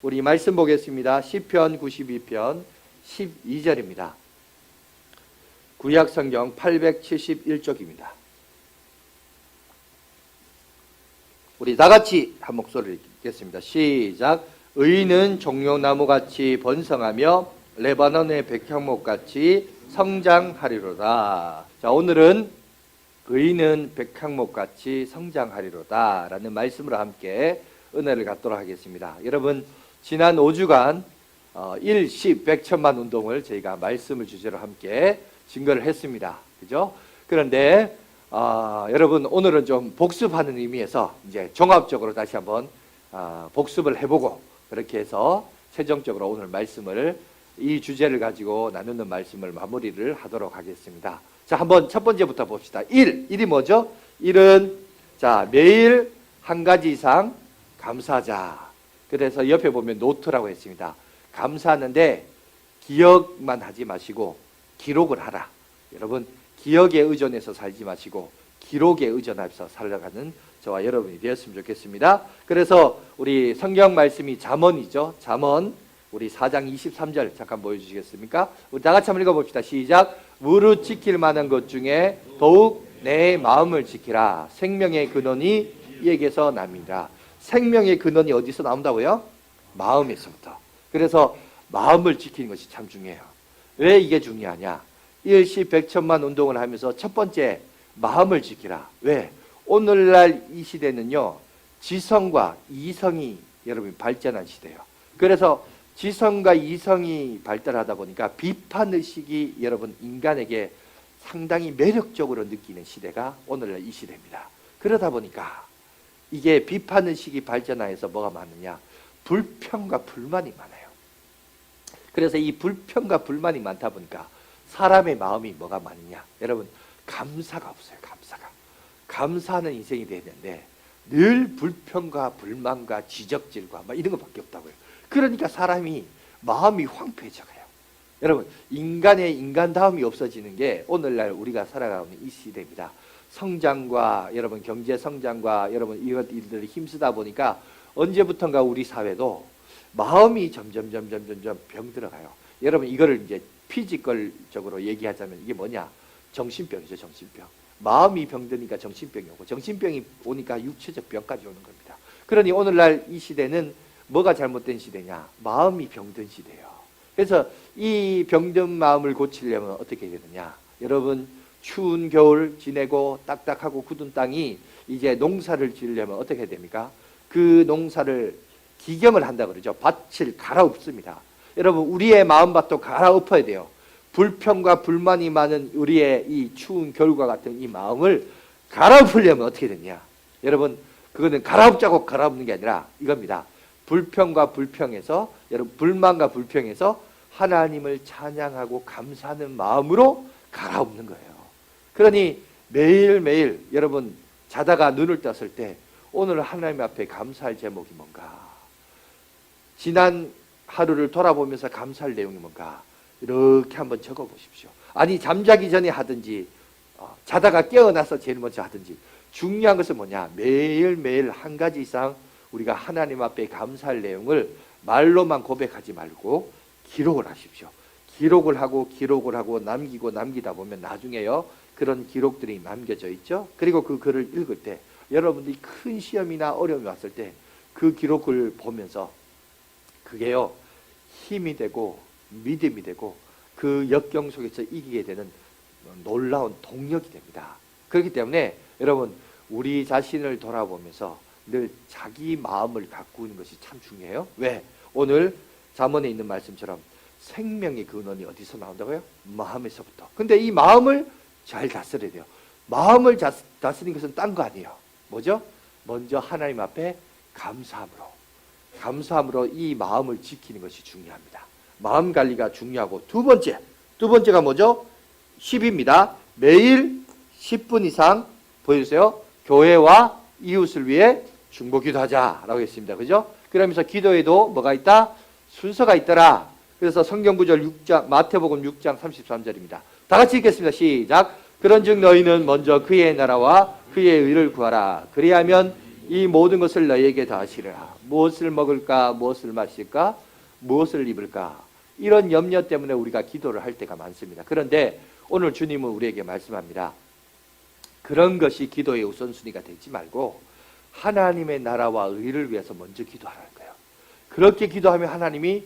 우리 말씀 보겠습니다. 시편 92편 12절입니다. 구약성경 871쪽입니다. 우리 다같이 한 목소리를 읽겠습니다. 시작. 의인은 종려나무같이 번성하며 레바논의 백향목같이 성장하리로다. 자, 오늘은 의인은 백향목같이 성장하리로다 라는 말씀으로 함께 은혜를 갖도록 하겠습니다. 여러분, 지난 5주간 1, 10, 100, 1000만 운동을 저희가 말씀을 주제로 함께 증거를 했습니다. 그죠? 그런데 여러분, 오늘은 좀 복습하는 의미에서 이제 종합적으로 다시 한번 복습을 해보고, 그렇게 해서 최종적으로 오늘 말씀을, 이 주제를 가지고 나누는 말씀을 마무리를 하도록 하겠습니다. 자, 한번 첫 번째부터 봅시다. 1이 뭐죠? 1은 자, 매일 한 가지 이상 감사하자. 그래서 옆에 보면 노트라고 했습니다. 감사하는데 기억만 하지 마시고 기록을 하라. 여러분, 기억에 의존해서 살지 마시고 기록에 의존해서 살아가는 저와 여러분이 되었으면 좋겠습니다. 그래서 우리 성경 말씀이 잠언이죠. 잠언 우리 4장 23절 잠깐 보여주시겠습니까? 우리 다 같이 한번 읽어봅시다. 시작. 무릇 지킬 만한 것 중에 더욱 내 마음을 지키라. 생명의 근원이 이에게서 납니다. 생명의 근원이 어디서 나온다고요? 마음에서부터. 그래서 마음을 지키는 것이 참 중요해요. 왜 이게 중요하냐? 일시 백천만 운동을 하면서 첫 번째, 마음을 지키라. 왜? 오늘날 이 시대는요, 지성과 이성이 여러분 발전한 시대예요. 그래서 지성과 이성이 발달하다 보니까 비판의식이 여러분 인간에게 상당히 매력적으로 느끼는 시대가 오늘날 이 시대입니다. 그러다 보니까 이게 비판의식이 발전하여서 뭐가 많으냐? 불평과 불만이 많아요. 그래서 이 불평과 불만이 많다 보니까 사람의 마음이 뭐가 많으냐? 여러분, 감사가 없어요. 감사가. 감사하는 인생이 돼야 되는데 늘 불평과 불만과 지적질과 막 이런 것밖에 없다고요. 그러니까 사람이 마음이 황폐해져가요. 여러분, 인간의 인간다움이 없어지는 게 오늘날 우리가 살아가는 이 시대입니다. 성장과 여러분 경제 성장과 여러분 이것 일들을 힘쓰다 보니까 언제부턴가 우리 사회도 마음이 점점 병들어가요. 여러분, 이거를 이제 피지컬적으로 얘기하자면 이게 뭐냐? 정신병이죠. 정신병. 마음이 병드니까 정신병이 오고 정신병이 오니까 육체적 병까지 오는 겁니다. 그러니 오늘날 이 시대는 뭐가 잘못된 시대냐? 마음이 병든 시대예요. 그래서 이 병든 마음을 고치려면 어떻게 해야 되느냐? 여러분, 추운 겨울 지내고 딱딱하고 굳은 땅이 이제 농사를 지으려면 어떻게 해야 됩니까? 그 농사를 기경을 한다 그러죠. 밭을 갈아엎습니다. 여러분, 우리의 마음밭도 갈아엎어야 돼요. 불평과 불만이 많은 우리의 이 추운 겨울과 같은 이 마음을 갈아엎으려면 어떻게 되냐? 여러분, 그거는 갈아엎자고 갈아엎는 게 아니라 이겁니다. 불평과 불평에서, 여러분, 불만과 불평에서 하나님을 찬양하고 감사하는 마음으로 갈아엎는 거예요. 그러니 매일매일 여러분 자다가 눈을 떴을 때 오늘 하나님 앞에 감사할 제목이 뭔가, 지난 하루를 돌아보면서 감사할 내용이 뭔가, 이렇게 한번 적어보십시오. 아니, 잠자기 전에 하든지 자다가 깨어나서 제일 먼저 하든지, 중요한 것은 뭐냐? 매일매일 한 가지 이상 우리가 하나님 앞에 감사할 내용을 말로만 고백하지 말고 기록을 하십시오. 기록을 하고 남기다 보면 나중에요, 그런 기록들이 남겨져 있죠. 그리고 그 글을 읽을 때 여러분들이 큰 시험이나 어려움이 왔을 때 그 기록을 보면서 그게요, 힘이 되고 믿음이 되고 그 역경 속에서 이기게 되는 놀라운 동력이 됩니다. 그렇기 때문에 여러분, 우리 자신을 돌아보면서 늘 자기 마음을 가꾸는 것이 참 중요해요. 왜? 오늘 잠언에 있는 말씀처럼 생명의 근원이 어디서 나온다고요? 마음에서부터. 근데 이 마음을 잘 다스려야 돼요. 마음을 다스리는 것은 딴 거 아니에요. 뭐죠? 먼저 하나님 앞에 감사함으로 이 마음을 지키는 것이 중요합니다. 마음 관리가 중요하고, 두 번째가 뭐죠? 10입니다. 매일 10분 이상 보여주세요. 교회와 이웃을 위해 중보 기도하자라고 했습니다. 그죠? 그러면서 기도에도 뭐가 있다? 순서가 있더라. 그래서 성경구절 6장, 마태복음 6장 33절입니다. 다 같이 읽겠습니다. 시작. 그런즉 너희는 먼저 그의 나라와 그의 의를 구하라. 그리하면 이 모든 것을 너희에게 다하시리라. 무엇을 먹을까, 무엇을 마실까, 무엇을 입을까, 이런 염려 때문에 우리가 기도를 할 때가 많습니다. 그런데 오늘 주님은 우리에게 말씀합니다. 그런 것이 기도의 우선순위가 되지 말고 하나님의 나라와 의를 위해서 먼저 기도하라는 거예요. 그렇게 기도하면 하나님이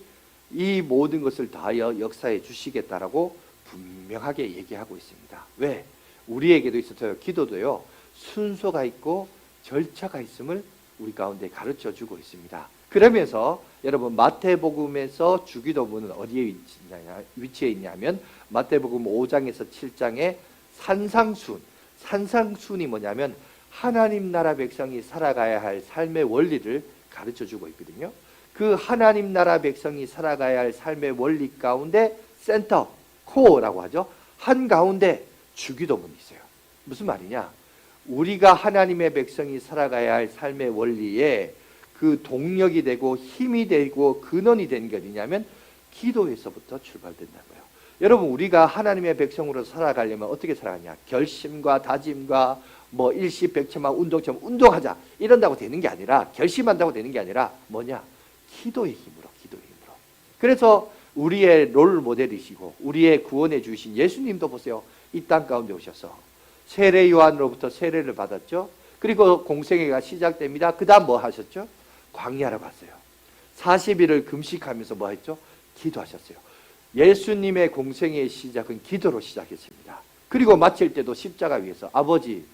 이 모든 것을 다하여 역사해 주시겠다라고 분명하게 얘기하고 있습니다. 왜? 우리에게도 있어서요, 기도도요, 순서가 있고 절차가 있음을 우리 가운데 가르쳐 주고 있습니다. 그러면서 여러분, 마태복음에서 주기도문은 어디에 위치해 있냐면 마태복음 5장에서 7장에 산상순이 뭐냐면 하나님 나라 백성이 살아가야 할 삶의 원리를 가르쳐 주고 있거든요. 그 하나님 나라 백성이 살아가야 할 삶의 원리 가운데 센터, 코어라고 하죠. 한가운데 주기도문이 있어요. 무슨 말이냐? 우리가 하나님의 백성이 살아가야 할 삶의 원리에 그 동력이 되고 힘이 되고 근원이 되는 게 어디냐면 기도에서부터 출발된다는 거예요. 여러분, 우리가 하나님의 백성으로 살아가려면 어떻게 살아가냐? 결심과 다짐과 뭐 일시백체만 운동처럼 운동하자 이런다고 되는 게 아니라, 결심한다고 되는 게 아니라 뭐냐? 기도의 힘으로. 그래서 우리의 롤 모델이시고 우리의 구원해 주신 예수님도 보세요. 이 땅 가운데 오셔서 세례 요한으로부터 세례를 받았죠. 그리고 공생애가 시작됩니다. 그 다음 뭐 하셨죠? 광야로 갔어요. 40일을 금식하면서 뭐 했죠? 기도하셨어요. 예수님의 공생애의 시작은 기도로 시작했습니다. 그리고 마칠 때도 십자가 위에서 아버지,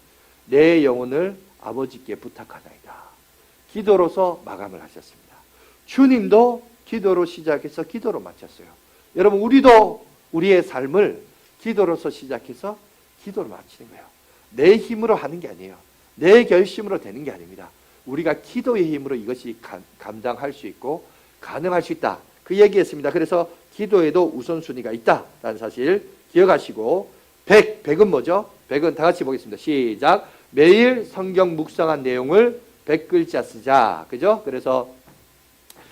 내 영혼을 아버지께 부탁하나이다. 기도로서 마감을 하셨습니다. 주님도 기도로 시작해서 기도로 마쳤어요. 여러분, 우리도 우리의 삶을 기도로서 시작해서 기도로 마치는 거예요. 내 힘으로 하는 게 아니에요. 내 결심으로 되는 게 아닙니다. 우리가 기도의 힘으로 이것이 감당할 수 있고 가능할 수 있다. 그 얘기했습니다. 그래서 기도에도 우선순위가 있다라는 사실 기억하시고, 100은 뭐죠? 100은 다 같이 보겠습니다. 시작. 매일 성경 묵상한 내용을 100글자 쓰자. 그죠? 그래서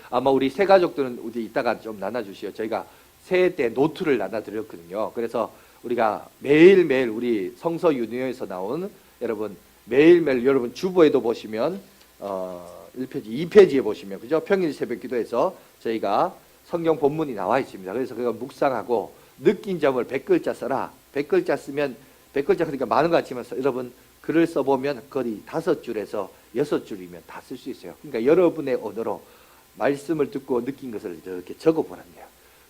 아마 우리 새 가족들은 우리 이따가 좀 나눠주시오. 저희가 새해 때 노트를 나눠드렸거든요. 그래서 우리가 매일매일 우리 성서 유니온에서 나온, 여러분 매일매일 여러분 주보에도 보시면 1페이지, 2페이지에 보시면, 그죠? 평일 새벽 기도에서 저희가 성경 본문이 나와 있습니다. 그래서 그걸 묵상하고 느낀 점을 100글자 써라. 100글자 쓰면 100글자 그러니까 많은 것 같지만 여러분 글을 써보면 거의 5줄에서 6줄이면 다 쓸 수 있어요. 그러니까 여러분의 언어로 말씀을 듣고 느낀 것을 이렇게 적어보라는 거예요.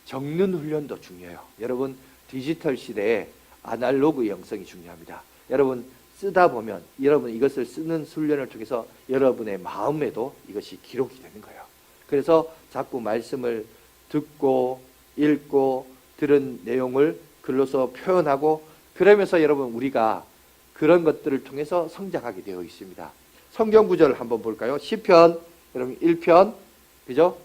적는 훈련도 중요해요. 여러분, 디지털 시대에 아날로그 영성이 중요합니다. 여러분, 쓰다 보면 여러분 이것을 쓰는 훈련을 통해서 여러분의 마음에도 이것이 기록이 되는 거예요. 그래서 자꾸 말씀을 듣고 읽고 들은 내용을 글로서 표현하고, 그러면서 여러분 우리가 그런 것들을 통해서 성장하게 되어 있습니다. 성경 구절을 한번 볼까요? 시편 여러분 1편, 그죠?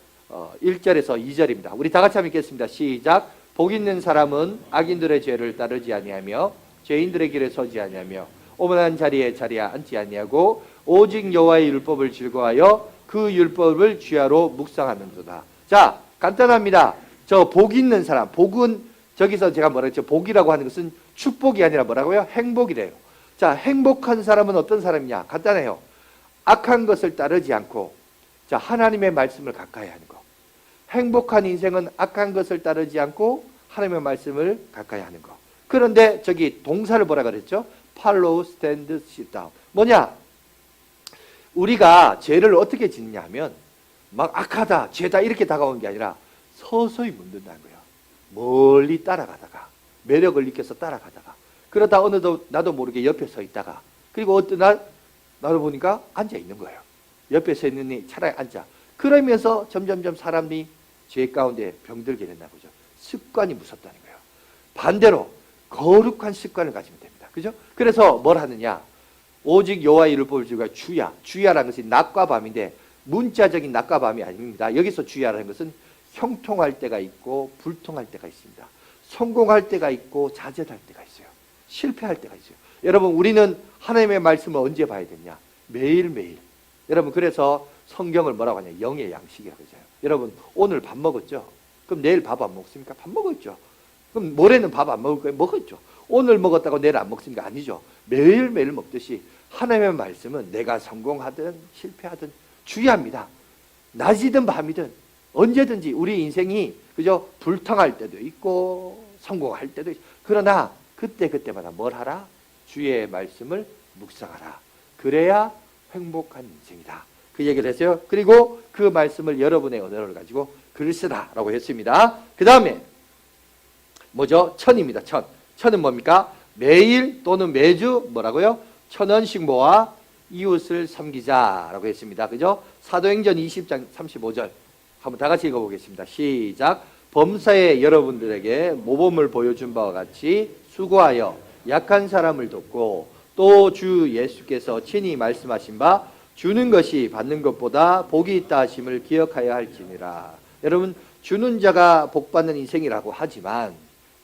1절에서 2절입니다. 우리 다 같이 한번 읽겠습니다. 시작. 복 있는 사람은 악인들의 죄를 따르지 아니하며 죄인들의 길에 서지 아니하며 오만한 자리에 앉지 아니하고 오직 여호와의 율법을 즐거워하여 그 율법을 주야로 묵상하는도다. 자, 간단합니다. 저 복 있는 사람, 복은 저기서 제가 뭐라 했죠? 복이라고 하는 것은 축복이 아니라 뭐라고요? 행복이래요. 자, 행복한 사람은 어떤 사람이냐? 간단해요. 악한 것을 따르지 않고, 자, 하나님의 말씀을 가까이 하는 거. 행복한 인생은 악한 것을 따르지 않고 하나님의 말씀을 가까이 하는 거. 그런데 저기 동사를 뭐라 그랬죠? follow, stand, sit down. 뭐냐? 우리가 죄를 어떻게 짓느냐 하면 막 악하다, 죄다 이렇게 다가오는 게 아니라 서서히 묻는다는 거예요. 멀리 따라가다가, 매력을 느껴서 따라가다가, 그러다 어느덧 나도 모르게 옆에 서 있다가, 그리고 어떤 날 나를 보니까 앉아 있는 거예요. 옆에 서 있느니 차라리 앉아. 그러면서 점점점 사람이 죄 가운데 병들게 된다 보죠. 습관이 무섭다는 거예요. 반대로 거룩한 습관을 가지면 됩니다. 그죠? 그래서 뭘 하느냐? 오직 여호와의 율법을 즐거워하여 주야. 주야라는 것이 낮과 밤인데 문자적인 낮과 밤이 아닙니다. 여기서 주야라는 것은 형통할 때가 있고 불통할 때가 있습니다. 성공할 때가 있고 좌절할 때가 있어요. 실패할 때가 있어요. 여러분, 우리는 하나님의 말씀을 언제 봐야 되냐? 매일매일. 여러분, 그래서 성경을 뭐라고 하냐? 영의 양식이라고 하죠. 여러분, 오늘 밥 먹었죠? 그럼 내일 밥 안 먹습니까? 밥 먹었죠. 그럼 모레는 밥 안 먹을 거예요? 먹었죠. 오늘 먹었다고 내일 안 먹습니까? 아니죠. 매일매일 먹듯이 하나님의 말씀은 내가 성공하든 실패하든 중요합니다. 낮이든 밤이든 언제든지 우리 인생이 그저 불통할 때도 있고 성공할 때도 있고, 그러나 그때마다 뭘 하라? 주의 말씀을 묵상하라. 그래야 행복한 인생이다. 그 얘기를 했어요. 그리고 그 말씀을 여러분의 언어를 가지고 글을 쓰라라고 했습니다. 그 다음에 뭐죠? 천입니다. 천. 천은 뭡니까? 매일 또는 매주 뭐라고요? 천원씩 모아 이웃을 섬기자라고 했습니다. 그죠? 사도행전 20장 35절 한번 다 같이 읽어보겠습니다. 시작. 범사에 여러분들에게 모범을 보여준 바와 같이 수고하여 약한 사람을 돕고 또 주 예수께서 친히 말씀하신 바 주는 것이 받는 것보다 복이 있다 하심을 기억하여 할지니라. 여러분, 주는 자가 복 받는 인생이라고 하지만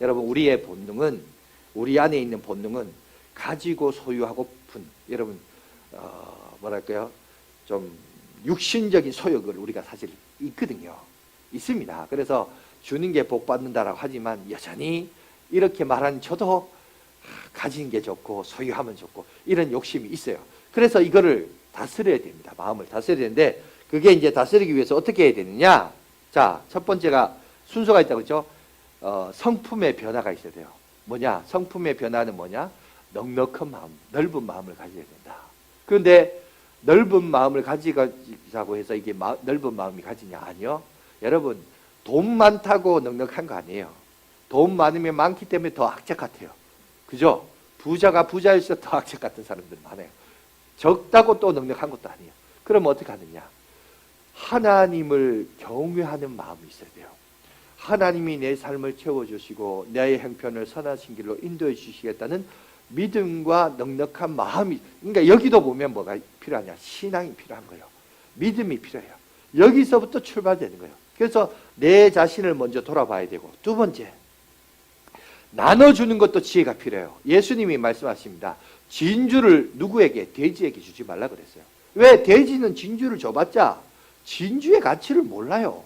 여러분, 우리의 본능은, 우리 안에 있는 본능은 가지고 소유하고픈, 여러분 뭐랄까요, 좀 육신적인 소욕을 우리가 사실 있거든요. 있습니다. 그래서 주는 게 복 받는다라고 하지만 여전히 이렇게 말하는 저도 가진 게 좋고 소유하면 좋고 이런 욕심이 있어요. 그래서 이거를 다스려야 됩니다. 마음을 다스려야 되는데, 그게 이제 다스리기 위해서 어떻게 해야 되느냐? 자, 첫 번째가 순서가 있다고 했죠. 성품의 변화가 있어야 돼요. 뭐냐? 성품의 변화는 뭐냐? 넉넉한 마음, 넓은 마음을 가져야 된다. 그런데 넓은 마음을 가지자고 해서 이게 넓은 마음이 가지냐? 아니요. 여러분, 돈 많다고 넉넉한 거 아니에요. 돈 많으면 많기 때문에 더 악착 같아요. 그죠? 부자가 부자일수록 더 악착 같은 사람들 많아요. 적다고 또 넉넉한 것도 아니에요. 그럼 어떻게 하느냐? 하나님을 경외하는 마음이 있어야 돼요. 하나님이 내 삶을 채워주시고 나의 형편을 선하신 길로 인도해 주시겠다는 믿음과 넉넉한 마음이, 그러니까 여기도 보면 뭐가 필요하냐? 신앙이 필요한 거예요. 믿음이 필요해요. 여기서부터 출발되는 거예요. 그래서 내 자신을 먼저 돌아봐야 되고, 두 번째, 나눠주는 것도 지혜가 필요해요. 예수님이 말씀하십니다. 진주를 누구에게? 돼지에게 주지 말라 그랬어요. 왜? 돼지는 진주를 줘봤자 진주의 가치를 몰라요.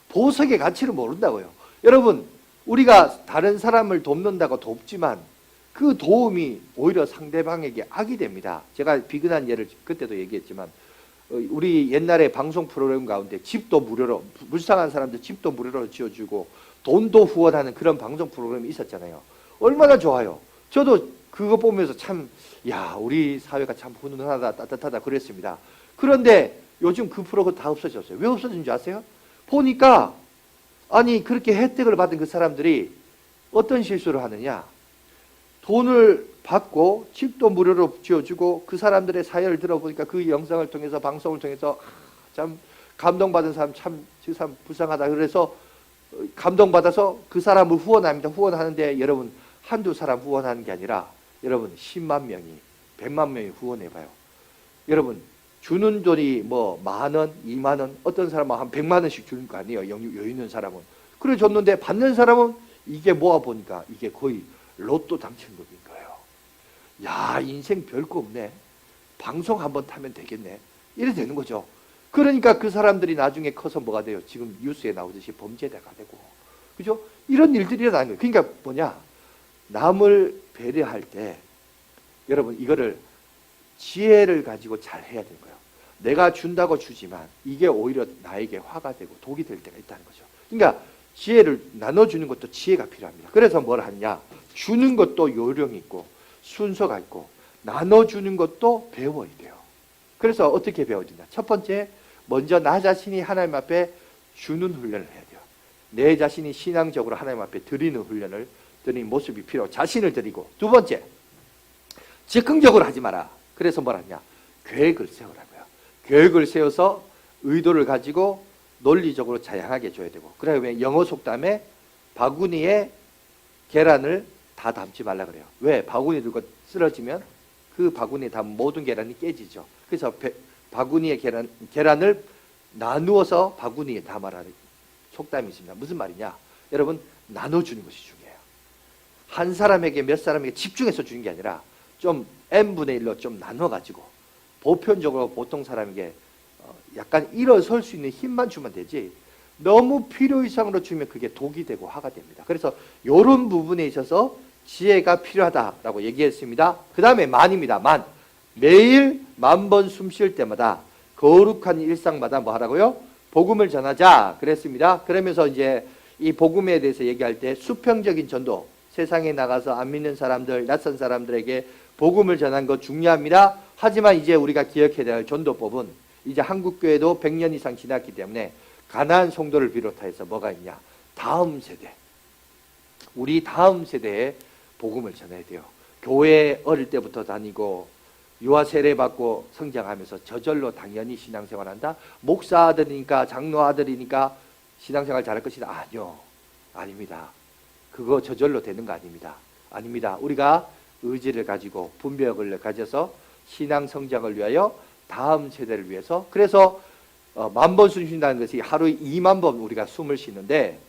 보석의 가치를 모른다고요. 여러분, 우리가 다른 사람을 돕는다고 돕지만 그 도움이 오히려 상대방에게 악이 됩니다. 제가 비근한 예를 그때도 얘기했지만, 우리 옛날에 방송 프로그램 가운데 집도 무료로, 불쌍한 사람들 집도 무료로 지어주고 돈도 후원하는 그런 방송 프로그램이 있었잖아요. 얼마나 좋아요. 저도 그거 보면서 참, 야, 우리 사회가 참 훈훈하다, 따뜻하다 그랬습니다. 그런데 요즘 그 프로그램 다 없어졌어요. 왜 없어진 줄 아세요? 보니까, 아니, 그렇게 혜택을 받은 그 사람들이 어떤 실수를 하느냐? 돈을 받고 집도 무료로 지어주고 그 사람들의 사연을 들어보니까 그 영상을 통해서, 방송을 통해서 참 감동받은 사람, 참 그 사람 불쌍하다 그래서 감동받아서 그 사람을 후원합니다. 후원하는데 여러분, 한두 사람 후원하는 게 아니라 여러분 10만 명이, 100만 명이 후원해봐요. 여러분, 주는 돈이 뭐 10,000원, 20,000원, 어떤 사람은 한 100만 원씩 주는 거 아니에요. 여유 있는 사람은. 그래 줬는데 받는 사람은 이게 모아보니까 이게 거의 로또 당첨금인 거예요. 야, 인생 별거 없네. 방송 한번 타면 되겠네. 이래 되는 거죠. 그러니까 그 사람들이 나중에 커서 뭐가 돼요? 지금 뉴스에 나오듯이 범죄자가 되고. 그죠? 이런 일들이 일어나는 거예요. 그러니까 뭐냐? 남을 배려할 때 여러분, 이거를 지혜를 가지고 잘 해야 되는 거예요. 내가 준다고 주지만 이게 오히려 나에게 화가 되고 독이 될 때가 있다는 거죠. 그러니까 지혜를 나눠주는 것도 지혜가 필요합니다. 그래서 뭘 하느냐? 주는 것도 요령이 있고 순서가 있고 나눠주는 것도 배워야 돼요. 그래서 어떻게 배워야 되냐? 첫 번째, 먼저 나 자신이 하나님 앞에 주는 훈련을 해야 돼요. 내 자신이 신앙적으로 하나님 앞에 드리는 훈련을, 드리는 모습이 필요하고 자신을 드리고, 두 번째, 즉흥적으로 하지 마라. 그래서 뭘 하냐? 계획을 세우라고요. 계획을 세워서 의도를 가지고 논리적으로 다양하게 줘야 되고, 그다음에 영어 속담에 바구니에 계란을 다 담지 말라 그래요. 왜? 바구니 들고 쓰러지면 그 바구니에 담은 모든 계란이 깨지죠. 그래서 바구니에 계란을 나누어서 바구니에 담아라 속담이 있습니다. 무슨 말이냐? 여러분, 나눠주는 것이 중요해요. 한 사람에게, 몇 사람에게 집중해서 주는 게 아니라 좀 n분의 1로 좀 나눠가지고 보편적으로 보통 사람에게 약간 일어설 수 있는 힘만 주면 되지, 너무 필요 이상으로 주면 그게 독이 되고 화가 됩니다. 그래서 이런 부분에 있어서 지혜가 필요하다라고 얘기했습니다. 그 다음에 만입니다. 만. 매일 10,000번 숨 쉴 때마다 거룩한 일상마다 뭐 하라고요? 복음을 전하자 그랬습니다. 그러면서 이제 이 복음에 대해서 얘기할 때 수평적인 전도, 세상에 나가서 안 믿는 사람들, 낯선 사람들에게 복음을 전하는 거 중요합니다. 하지만 이제 우리가 기억해야 될 전도법은 이제 한국교회도 100년 이상 지났기 때문에 가나안 성도를 비롯해서 뭐가 있냐? 다음 세대, 우리 다음 세대에 복음을 전해야 돼요. 교회 어릴 때부터 다니고 유아 세례 받고 성장하면서 저절로 당연히 신앙생활한다. 목사 아들이니까, 장로 아들이니까 신앙생활 잘할 것이다. 아니요, 아닙니다. 그거 저절로 되는 거 아닙니다. 아닙니다. 우리가 의지를 가지고 분별력을 가져서 신앙 성장을 위하여 다음 세대를 위해서, 그래서 10,000번 숨 쉰다는 것이 하루에 20,000번 우리가 숨을 쉬는데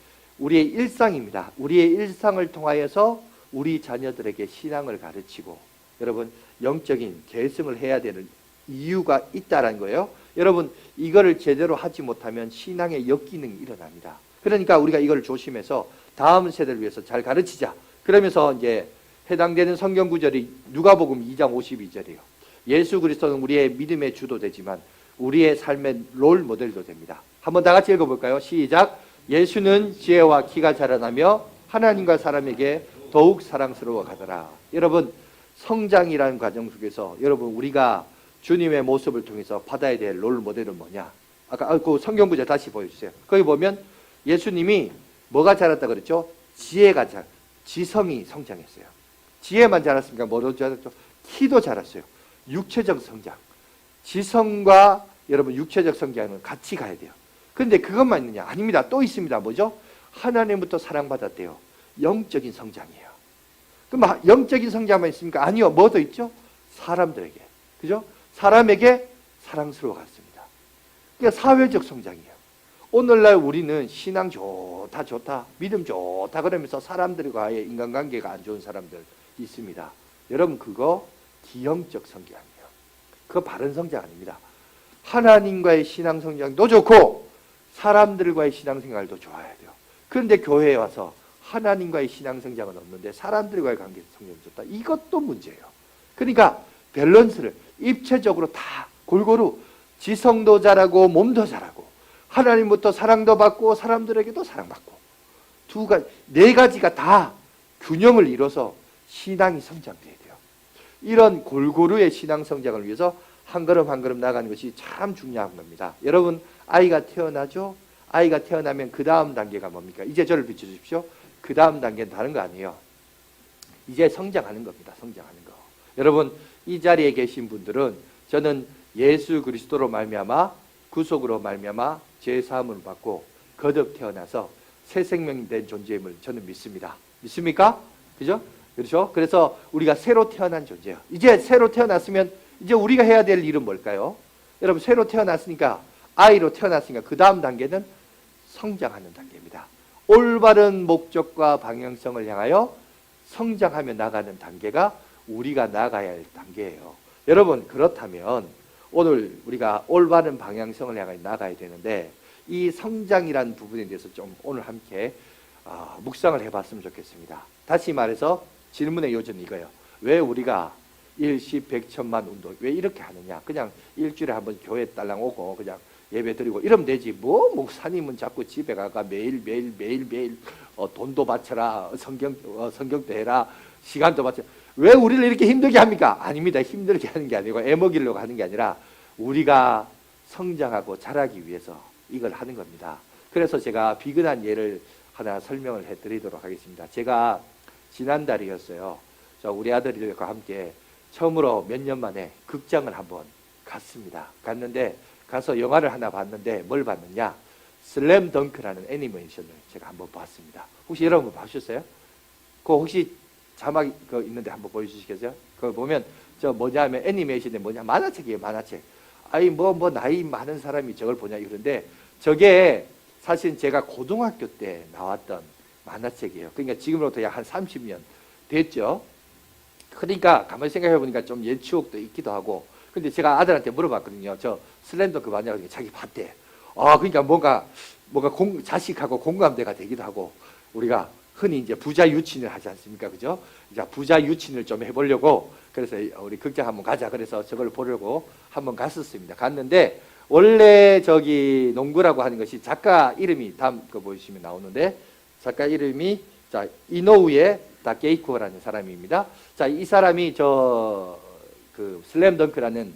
우리의 일상입니다. 우리의 일상을 통하여서 우리 자녀들에게 신앙을 가르치고, 여러분 영적인 계승을 해야 되는 이유가 있다는 거예요. 여러분 이거를 제대로 하지 못하면 신앙의 역기능이 일어납니다. 그러니까 우리가 이걸 조심해서 다음 세대를 위해서 잘 가르치자. 그러면서 이제 해당되는 성경 구절이 누가복음 2장 52절이에요. 예수 그리스도는 우리의 믿음의 주도 되지만 우리의 삶의 롤 모델도 됩니다. 한번 다 같이 읽어볼까요? 시작. 예수는 지혜와 키가 자라나며 하나님과 사람에게 더욱 사랑스러워 가더라. 여러분 성장이라는 과정 속에서 여러분 우리가 주님의 모습을 통해서 받아야 될 롤 모델은 뭐냐? 아까 그 성경 구절 다시 보여주세요. 거기 보면 예수님이 뭐가 자랐다 그랬죠? 지혜가 지성이 성장했어요. 지혜만 자랐습니까? 뭐로 자랐죠? 키도 자랐어요. 육체적 성장. 지성과 여러분 육체적 성장은 같이 가야 돼요. 그런데 그것만 있느냐? 아닙니다. 또 있습니다. 뭐죠? 하나님부터 사랑받았대요. 영적인 성장이에요. 그럼 영적인 성장만 있습니까? 아니요. 뭐 더 있죠? 사람들에게. 그죠? 사람에게 사랑스러워 갔습니다. 그러니까 사회적 성장이에요. 오늘날 우리는 신앙 좋다, 믿음 좋다 그러면서 사람들과의 인간관계가 안 좋은 사람들 있습니다. 여러분 그거 기형적 성장이에요. 그거 바른 성장 아닙니다. 하나님과의 신앙 성장도 좋고 사람들과의 신앙 생활도 좋아야 돼요. 그런데 교회에 와서 하나님과의 신앙 성장은 없는데 사람들과의 관계 성장이 좋다. 이것도 문제예요. 그러니까 밸런스를 입체적으로 다 골고루 지성도 자라고 몸도 자라고 하나님부터 사랑도 받고 사람들에게도 사랑받고 네 가지가 다 균형을 이뤄서 신앙이 성장돼야 돼요. 이런 골고루의 신앙 성장을 위해서 한 걸음 한 걸음 나가는 것이 참 중요한 겁니다. 여러분 아이가 태어나죠? 아이가 태어나면 그 다음 단계가 뭡니까? 이제 저를 비춰주십시오. 그 다음 단계는 다른 거 아니에요. 이제 성장하는 겁니다. 성장하는 거. 여러분 이 자리에 계신 분들은 저는 예수 그리스도로 말미암아 구속으로 말미암아 죄 사함을 받고 거듭 태어나서 새 생명이 된 존재임을 저는 믿습니다. 믿습니까? 그죠? 그렇죠? 그래서 우리가 새로 태어난 존재예요. 이제 새로 태어났으면 이제 우리가 해야 될 일은 뭘까요? 여러분 새로 태어났으니까 아이로 태어났으니까 그 다음 단계는 성장하는 단계입니다. 올바른 목적과 방향성을 향하여 성장하며 나가는 단계가 우리가 나가야 할 단계예요. 여러분 그렇다면 오늘 우리가 올바른 방향성을 향해 나가야 되는데 이 성장이라는 부분에 대해서 좀 오늘 함께 묵상을 해봤으면 좋겠습니다. 다시 말해서 질문의 요지는 이거예요. 왜 우리가 일십 백천만 운동 왜 이렇게 하느냐? 그냥 일주일에 한번 교회 딸랑 오고 그냥 예배 드리고 이러면 되지. 뭐 목사님은 자꾸 집에 가가 매일 돈도 바쳐라, 성경도 해라, 시간도 바쳐라. 왜 우리를 이렇게 힘들게 합니까? 아닙니다. 힘들게 하는 게 아니고 애먹이려고 하는 게 아니라 우리가 성장하고 자라기 위해서 이걸 하는 겁니다. 그래서 제가 비근한 예를 하나 설명을 해드리도록 하겠습니다. 제가 지난달이었어요. 우리 아들들과 함께 처음으로 몇 년 만에 극장을 한번 갔습니다. 갔는데 가서 영화를 하나 봤는데 뭘 봤느냐? 슬램 덩크라는 애니메이션을 제가 한번 봤습니다. 혹시 여러분 보셨어요? 그거 혹시 자막 있는데 한번 보여주시겠어요? 그거 보면 저 뭐냐면 애니메이션이 뭐냐? 만화책이에요. 만화책. 아이 뭐 나이 많은 사람이 저걸 보냐 이러는데 저게 사실 제가 고등학교 때 나왔던 만화책이에요. 그러니까 지금으로부터 약 한 30년 됐죠. 그러니까 가만히 생각해 보니까 좀 옛 추억도 있기도 하고. 근데 제가 아들한테 물어봤거든요. 저 슬렌더 그 봤냐고. 자기 봤대. 그러니까 뭔가 자식하고 공감대가 되기도 하고. 우리가 흔히 이제 부자 유친을 하지 않습니까? 그죠? 이제 부자 유친을 좀 해보려고 그래서 우리 극장 한번 가자. 그래서 저걸 보려고 한번 갔었습니다. 갔는데 원래 저기 농구라고 하는 것이 작가 이름이 다음 거 보시면 나오는데 작가 이름이 자 이노우에 다케이코라는 사람입니다. 자, 이 사람이 저 그 슬램덩크라는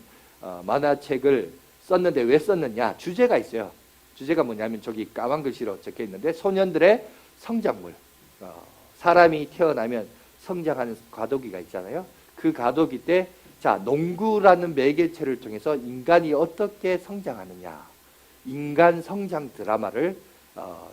만화책을 썼는데 왜 썼느냐? 주제가 있어요. 주제가 뭐냐면 저기 까만 글씨로 적혀 있는데 소년들의 성장물. 사람이 태어나면 성장하는 과도기가 있잖아요. 그 과도기 때 자, 농구라는 매개체를 통해서 인간이 어떻게 성장하느냐. 인간 성장 드라마를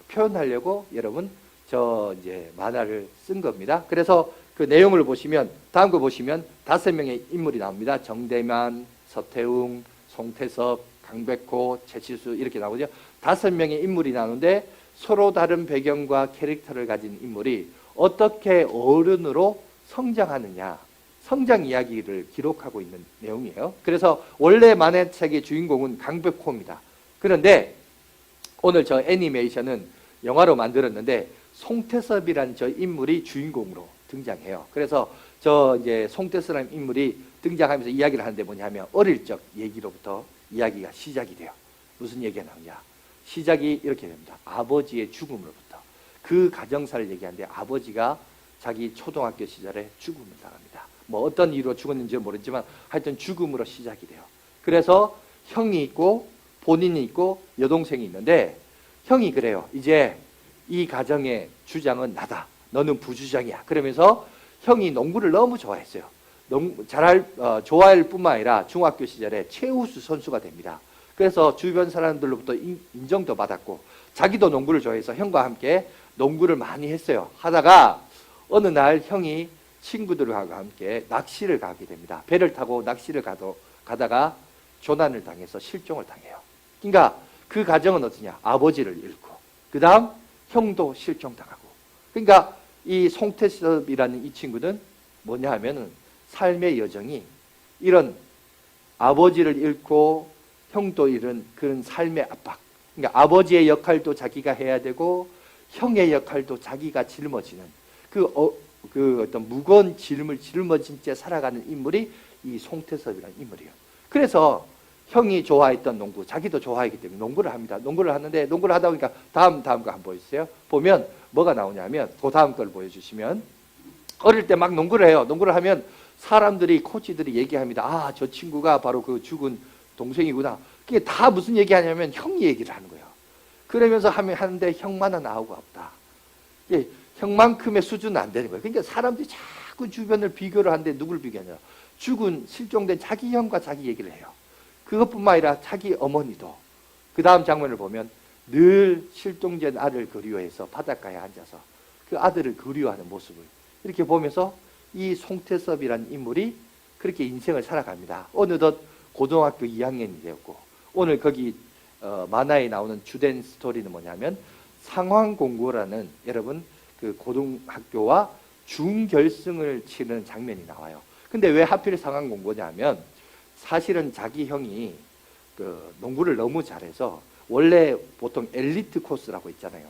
표현하려고 여러분 저 이제 만화를 쓴 겁니다. 그래서 그 내용을 보시면 다음 거 보시면 5명의 인물이 나옵니다. 정대만, 서태웅, 송태섭, 강백호, 최치수 이렇게 나오죠. 5명의 인물이 나오는데 서로 다른 배경과 캐릭터를 가진 인물이 어떻게 어른으로 성장하느냐. 성장 이야기를 기록하고 있는 내용이에요. 그래서 원래 만화책의 주인공은 강백호입니다. 그런데 오늘 저 애니메이션은 영화로 만들었는데 송태섭이라는 저 인물이 주인공으로 등장해요. 그래서 저 이제 송태섭이라는 인물이 등장하면서 이야기를 하는데 뭐냐면 어릴 적 얘기로부터 이야기가 시작이 돼요. 무슨 얘기가 나오냐? 시작이 이렇게 됩니다. 아버지의 죽음으로부터. 그 가정사를 얘기하는데 아버지가 자기 초등학교 시절에 죽음을 당합니다. 뭐 어떤 이유로 죽었는지 모르지만 하여튼 죽음으로 시작이 돼요. 그래서 형이 있고 본인이 있고 여동생이 있는데 형이 그래요. 이제 이 가정의 주장은 나다. 너는 부주장이야. 그러면서 형이 농구를 너무 좋아했어요. 좋아할 뿐만 아니라 중학교 시절에 최우수 선수가 됩니다. 그래서 주변 사람들로부터 인정도 받았고 자기도 농구를 좋아해서 형과 함께 농구를 많이 했어요. 하다가 어느 날 형이 친구들과 함께 낚시를 가게 됩니다. 배를 타고 낚시를 가다가 조난을 당해서 실종을 당해요. 그러니까 그 가정은 어떠냐? 아버지를 잃고 그 다음 형도 실종당하고 그러니까 이 송태섭이라는 이 친구는 뭐냐 하면은 삶의 여정이 이런 아버지를 잃고 형도 잃은 그런 삶의 압박. 그러니까 아버지의 역할도 자기가 해야 되고 형의 역할도 자기가 짊어지는 그 어떤 무거운 짐을 짊어진 채 살아가는 인물이 이 송태섭이라는 인물이에요. 그래서 형이 좋아했던 농구, 자기도 좋아하기 때문에 농구를 합니다. 농구를 하는데 농구를 하다 보니까 다음 거 한번 보여주세요. 보면 뭐가 나오냐면 그 다음 걸 보여주시면 어릴 때 막 농구를 해요. 농구를 하면 사람들이 코치들이 얘기합니다. 아, 저 친구가 바로 그 죽은 동생이구나. 그게 다 무슨 얘기하냐면 형 얘기를 하는 거예요. 그러면서 하는데 형만은 아우가 없다. 형만큼의 수준은 안 되는 거예요. 그러니까 사람들이 자꾸 주변을 비교를 하는데 누굴 비교하냐. 죽은 실종된 자기 형과 자기 얘기를 해요. 그것뿐만 아니라 자기 어머니도 그 다음 장면을 보면 늘 실종된 아들을 그리워해서 바닷가에 앉아서 그 아들을 그리워하는 모습을 이렇게 보면서 이 송태섭이라는 인물이 그렇게 인생을 살아갑니다. 어느덧 고등학교 2학년이 되었고 오늘 거기 만화에 나오는 주된 스토리는 뭐냐면 상황공고라는 여러분 그 고등학교와 준결승을 치는 장면이 나와요. 근데 왜 하필 상황공고냐면 사실은 자기 형이 그 농구를 너무 잘해서 원래 보통 엘리트 코스라고 있잖아요.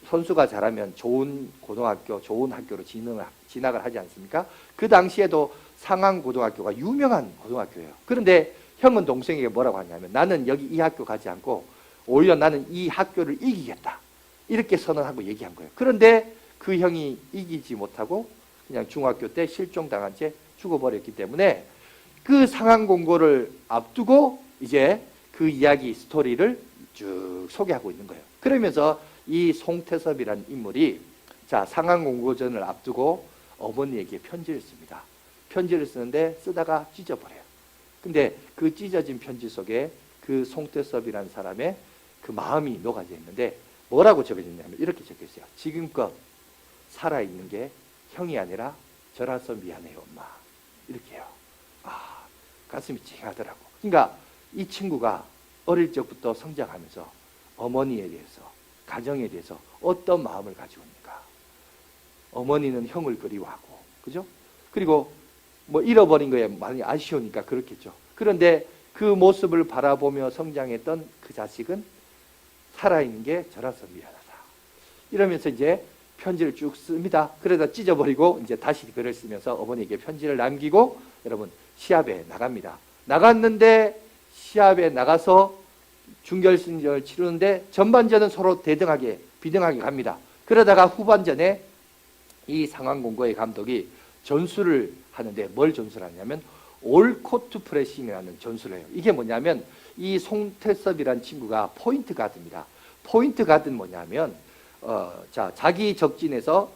선수가 잘하면 좋은 고등학교, 좋은 학교로 진학을 하지 않습니까? 그 당시에도 상황고등학교가 유명한 고등학교예요. 그런데 형은 동생에게 뭐라고 하냐면 나는 여기 이 학교 가지 않고 오히려 나는 이 학교를 이기겠다. 이렇게 선언하고 얘기한 거예요. 그런데 그 형이 이기지 못하고 그냥 중학교 때 실종당한 채 죽어버렸기 때문에 그 상황공고를 앞두고 이제 그 이야기 스토리를 쭉 소개하고 있는 거예요. 그러면서 이 송태섭이라는 인물이 자 상황공고전을 앞두고 어머니에게 편지를 씁니다. 편지를 쓰는데 쓰다가 찢어버려요. 근데 그 찢어진 편지 속에 그 송태섭이라는 사람의 그 마음이 녹아져 있는데 뭐라고 적혀있냐면 이렇게 적혀있어요. 지금껏 살아있는 게 형이 아니라 저라서 미안해요 엄마. 이렇게요. 아 가슴이 찡하더라고. 그러니까 이 친구가 어릴 적부터 성장하면서 어머니에 대해서 가정에 대해서 어떤 마음을 가지고 있는가. 어머니는 형을 그리워하고 그죠? 그리고 뭐 잃어버린 거에 많이 아쉬우니까 그렇겠죠. 그런데 그 모습을 바라보며 성장했던 그 자식은 살아있는 게 저라서 미안하다. 이러면서 이제 편지를 쭉 씁니다. 그러다 찢어버리고 이제 다시 글을 쓰면서 어머니에게 편지를 남기고 여러분 시합에 나갑니다. 나갔는데 시합에 나가서 준결승전을 치르는데 전반전은 서로 대등하게 비등하게 갑니다. 그러다가 후반전에 이 상황공고의 감독이 전술을 하는데 뭘 전술을 하냐면 올코트 프레싱이라는 전술을 해요. 이게 뭐냐면 이 송태섭이라는 친구가 포인트 가드입니다. 포인트 가드는 뭐냐면 자기 적진에서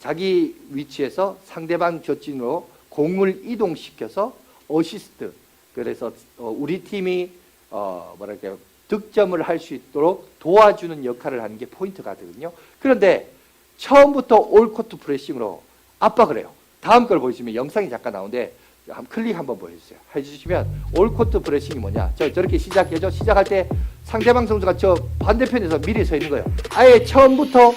자기 위치에서 상대방 적진으로 공을 이동시켜서 어시스트, 그래서 우리 팀이 뭐랄까요, 득점을 할 수 있도록 도와주는 역할을 하는 게 포인트 가드거든요. 그런데 처음부터 올코트 프레싱으로 압박을 해요. 다음 걸 보시면 영상이 잠깐 나오는데 클릭 한번 보여주세요. 해주시면 올코트 프레싱이 뭐냐, 저렇게 시작해죠. 시작할 때 상대방 선수가 저 반대편에서 미리 서 있는 거예요. 아예 처음부터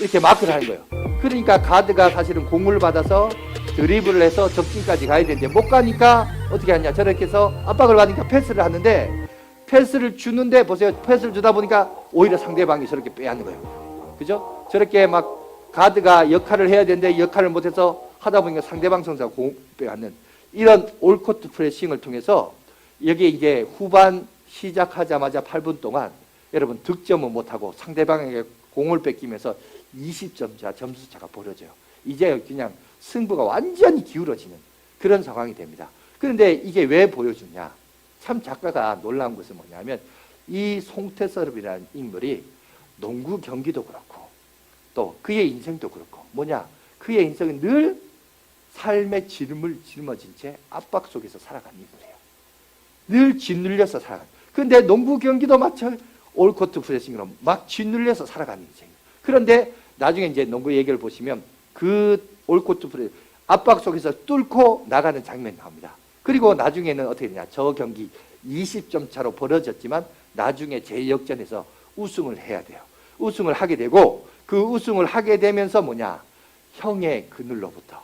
이렇게 마크를 하는 거예요. 그러니까 가드가 사실은 공을 받아서 드리블을 해서 적진까지 가야 되는데 못 가니까 어떻게 하냐, 저렇게 해서 압박을 받으니까 패스를 하는데, 패스를 주는데 보세요, 패스를 주다 보니까 오히려 상대방이 저렇게 빼앗는 거예요. 그죠? 저렇게 막 가드가 역할을 해야 되는데 역할을 못해서 하다 보니까 상대방 선수가 공 빼앗는 이런 올코트 프레싱을 통해서 여기 이제 후반 시작하자마자 8분 동안 여러분 득점은 못하고 상대방에게 공을 뺏기면서 20점차 점수차가 벌어져요. 이제 그냥 승부가 완전히 기울어지는 그런 상황이 됩니다. 그런데 이게 왜 보여주냐, 참 작가가 놀라운 것은 뭐냐면 이 송태섭이라는 인물이 농구 경기도 그렇고 또 그의 인생도 그렇고 뭐냐, 그의 인생은 늘 삶의 짐을 짊어진 채 압박 속에서 살아가는 인물이에요. 늘 짓눌려서 살아가는. 그런데 농구 경기도 마치 올코트 프레싱으로 막 짓눌려서 살아가는 인생. 그런데 나중에 이제 농구 얘기를 보시면 그 올코트 프레싱 압박 속에서 뚫고 나가는 장면이 나옵니다. 그리고 나중에는 어떻게 되냐, 저 경기 20점 차로 벌어졌지만 나중에 재역전에서 우승을 해야 돼요. 우승을 하게 되고 그 우승을 하게 되면서 뭐냐, 형의 그늘로부터,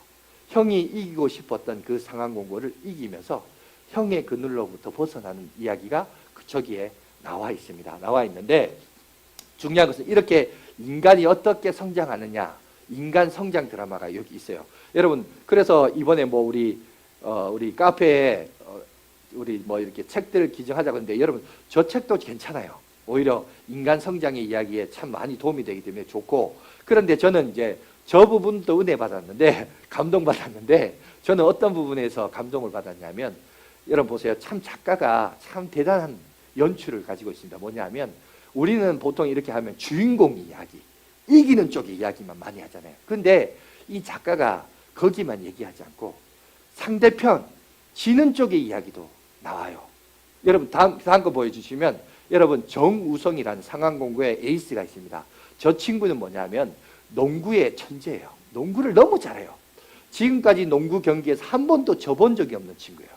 형이 이기고 싶었던 그 상황공고를 이기면서 형의 그늘로부터 벗어나는 이야기가 저기에 나와 있습니다. 나와 있는데 중요한 것은 이렇게 인간이 어떻게 성장하느냐, 인간 성장 드라마가 여기 있어요. 여러분, 그래서 이번에 뭐 우리 카페에 우리 뭐 이렇게 책들을 기증하자고 했는데 여러분 저 책도 괜찮아요. 오히려 인간 성장의 이야기에 참 많이 도움이 되기 때문에 좋고, 그런데 저는 이제 저 부분도 은혜 받았는데 감동받았는데 저는 어떤 부분에서 감동을 받았냐면, 여러분 보세요. 참 작가가 참 대단한 연출을 가지고 있습니다. 뭐냐면 우리는 보통 이렇게 하면 주인공 이야기, 이기는 쪽의 이야기만 많이 하잖아요. 근데 이 작가가 거기만 얘기하지 않고 상대편 지는 쪽의 이야기도 나와요. 여러분 다음 거 보여주시면, 여러분 정우성이라는 상황공고의 에이스가 있습니다. 저 친구는 뭐냐면 농구의 천재예요. 농구를 너무 잘해요. 지금까지 농구 경기에서 한 번도 져본 적이 없는 친구예요.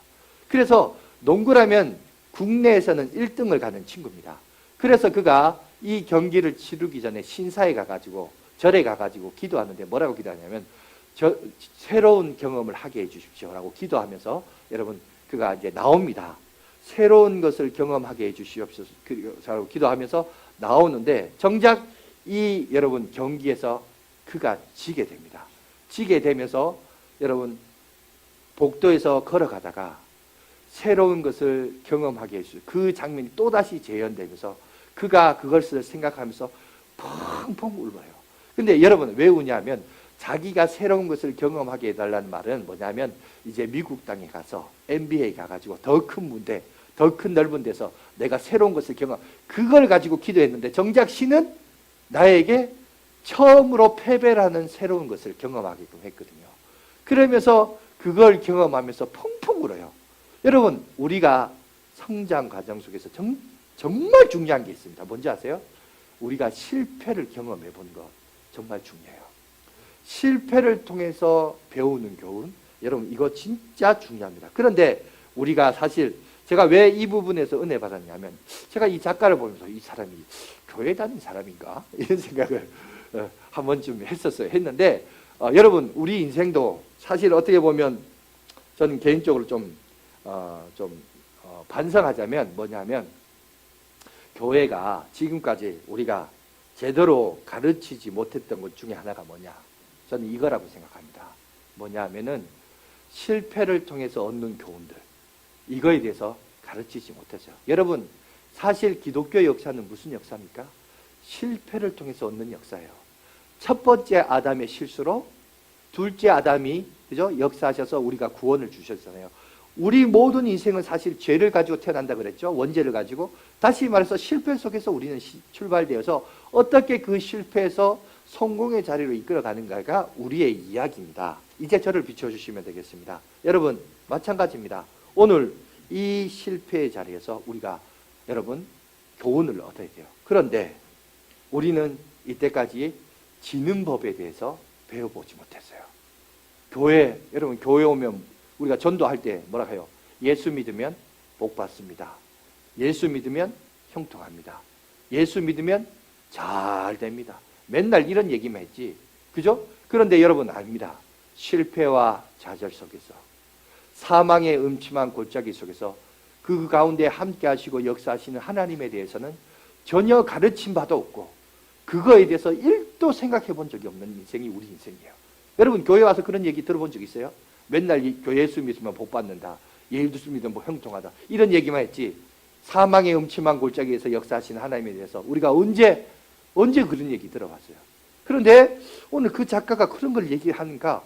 그래서 농구라면 국내에서는 1등을 가는 친구입니다. 그래서 그가 이 경기를 치르기 전에 신사에 가가지고 절에 가가지고 기도하는데 뭐라고 기도하냐면 새로운 경험을 하게 해주십시오라고 기도하면서 여러분 그가 이제 나옵니다. 새로운 것을 경험하게 해주시옵소서라고 기도하면서 나오는데 정작 이 여러분 경기에서 그가 지게 됩니다. 지게 되면서 여러분 복도에서 걸어가다가 새로운 것을 경험하게 해주시오. 그 장면이 또다시 재현되면서 그가 그것을 생각하면서 펑펑 울어요. 근데 여러분 왜 우냐면 자기가 새로운 것을 경험하게 해달라는 말은 뭐냐면 이제 미국 땅에 가서 NBA 가가지고 더 큰 무대, 더 큰 넓은 데서 내가 새로운 것을 그걸 가지고 기도했는데 정작 신은 나에게 처음으로 패배라는 새로운 것을 경험하게끔 했거든요. 그러면서 그걸 경험하면서 펑펑 울어요. 여러분 우리가 성장 과정 속에서 정말 중요한 게 있습니다. 뭔지 아세요? 우리가 실패를 경험해 본 것 정말 중요해요. 실패를 통해서 배우는 교훈, 여러분 이거 진짜 중요합니다. 그런데 우리가 사실 제가 왜 이 부분에서 은혜 받았냐면 제가 이 작가를 보면서 이 사람이 교회 다닌 사람인가? 이런 생각을 한 번쯤 했는데 여러분 우리 인생도 사실 어떻게 보면 저는 개인적으로 좀 반성하자면 뭐냐면 교회가 지금까지 우리가 제대로 가르치지 못했던 것 중에 하나가 뭐냐? 저는 이거라고 생각합니다. 뭐냐 하면은 실패를 통해서 얻는 교훈들, 이거에 대해서 가르치지 못했어요. 여러분, 사실 기독교 역사는 무슨 역사입니까? 실패를 통해서 얻는 역사예요. 첫 번째 아담의 실수로 둘째 아담이, 그죠? 역사하셔서 우리가 구원을 주셨잖아요. 우리 모든 인생은 사실 죄를 가지고 태어난다 그랬죠. 원죄를 가지고. 다시 말해서 실패 속에서 우리는 출발되어서 어떻게 그 실패에서 성공의 자리로 이끌어가는가가 우리의 이야기입니다. 이제 저를 비춰주시면 되겠습니다. 여러분, 마찬가지입니다. 오늘 이 실패의 자리에서 우리가 여러분 교훈을 얻어야 돼요. 그런데 우리는 이때까지 지는 법에 대해서 배워보지 못했어요. 여러분 교회 오면 우리가 전도할 때 뭐라 해요? 예수 믿으면 복 받습니다. 예수 믿으면 형통합니다. 예수 믿으면 잘 됩니다. 맨날 이런 얘기만 했지. 그죠? 그런데 여러분 압니다. 실패와 좌절 속에서, 사망의 음침한 골짜기 속에서 그 가운데 함께 하시고 역사하시는 하나님에 대해서는 전혀 가르친 바도 없고 그거에 대해서 1도 생각해 본 적이 없는 인생이 우리 인생이에요. 여러분 교회 와서 그런 얘기 들어본 적 있어요? 맨날 예수 믿으면 복 받는다, 예수 믿으면 뭐 형통하다, 이런 얘기만 했지 사망의 음침한 골짜기에서 역사하시는 하나님에 대해서 우리가 언제 그런 얘기 들어봤어요? 그런데 오늘 그 작가가 그런 걸 얘기하니까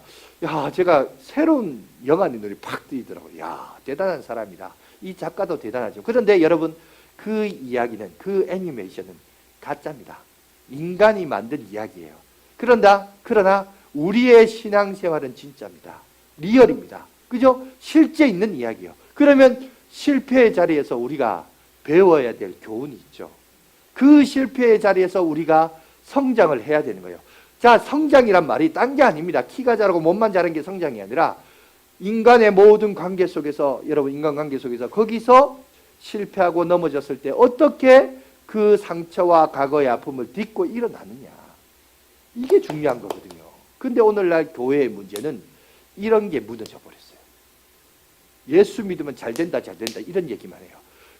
제가 새로운 영안의 눈이 팍 뜨이더라고요. 대단한 사람이다. 이 작가도 대단하죠. 그런데 여러분 그 이야기는, 그 애니메이션은 가짜입니다. 인간이 만든 이야기예요. 그러나 우리의 신앙생활은 진짜입니다. 리얼입니다. 그죠? 실제 있는 이야기예요. 그러면 실패의 자리에서 우리가 배워야 될 교훈이 있죠. 그 실패의 자리에서 우리가 성장을 해야 되는 거예요. 자, 성장이란 말이 딴 게 아닙니다. 키가 자라고 몸만 자란 게 성장이 아니라 인간의 모든 관계 속에서, 여러분 인간관계 속에서 거기서 실패하고 넘어졌을 때 어떻게 그 상처와 과거의 아픔을 딛고 일어나느냐, 이게 중요한 거거든요. 근데 오늘날 교회의 문제는 이런 게 무너져 버렸어요. 예수 믿으면 잘 된다 이런 얘기만 해요.